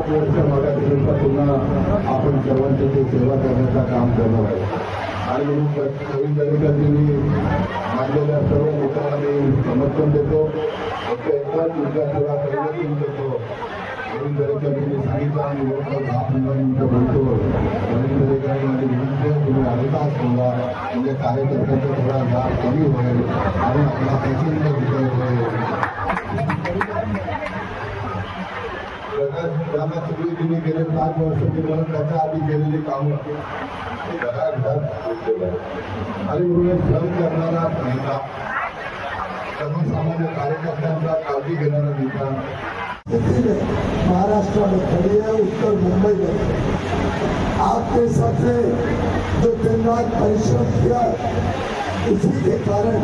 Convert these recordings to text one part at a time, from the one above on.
5 वर्ष मागासवर्गीयांचा पुन्हा आपण सर्वांची ते सेवा करण्याचा काम करणार आहे आणि म्हणून प्रवीण दरेकरांनी मांडलेल्या सर्व मुद्द्यांना मी समर्थन देतो. फक्त एकदाच मुद्दा थोडा परिवर्तन देतो. प्रवीण दरेकरांनी सांगितलं आणि लोक 10-15 मिनिटं बोलतो. प्रवीण दरेकरांनी विनंती तुम्ही अर्धा तास बोला म्हणजे कार्यकर्त्यांचा थोडा लाभ कमी होईल आणि आपला प्रचंड विजय होईल. त्यांना सगळी तुम्ही गेले 5 वर्ष तुम्हाला त्याच्या आधी केलेली कामं आणि म्हणून श्रम करणारा नेता, सर्वसामान्य कार्यकर्त्यांचा काळजी घेणारा नेता महाराष्ट्र में खड़ी है, उत्तर मुंबई में आपके सबसे जो दिन रात परिश्रम किया उसी के कारण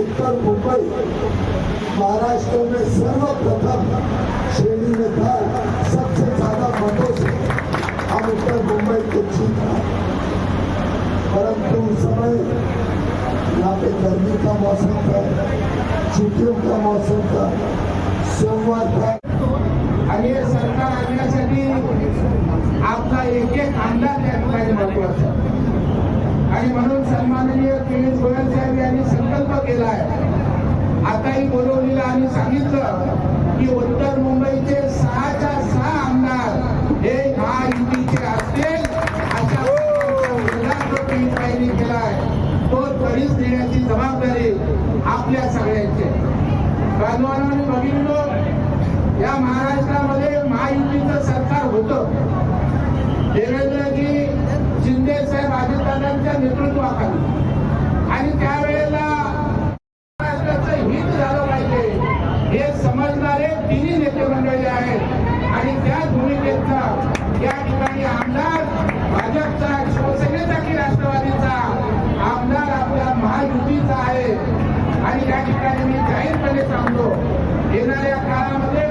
उत्तर मुंबई महाराष्ट्र में सर्वप्रथम श्रेणी में था. सबसे ज्यादा मतों से हम उत्तर मुंबई को जीता. परंतु उस समय यहाँ पे गर्मी का मौसम था, छुट्टियों का मौसम था, सोमवार था आणि हे सरकार आणण्यासाठी आपला एक आमदार त्या ठिकाणी महत्वाचा आणि म्हणून सन्माननीय पियुष गोयल साहेब यांनी संकल्प केला आहे. आताही बोलवलेलं आणि सांगितलं की उत्तर मुंबईचे 6च्या 6 आमदार हे महायुतीचे असतील अशा पियुषांनी केला आहे. तो त्वरित देण्याची जबाबदारी आपल्या सगळ्यांची. बांधवांनी बघितलं या महाराष्ट्रामध्ये महायुतीचं सरकार होतं. देवेंद्रजी शिंदे साहेब अजितदादांच्या नेतृत्वाखाली आणि त्यावेळेला महाराष्ट्राचं हित झालं पाहिजे हे समजणारे तिन्ही नेते मंडळी आहेत आणि त्या भूमिकेचा या ठिकाणी आमदार भाजपचा, शिवसेनेचा की राष्ट्रवादीचा आमदार आपल्या महायुतीचा आहे आणि त्या ठिकाणी मी जाहीरपणे सांगतो येणाऱ्या काळामध्ये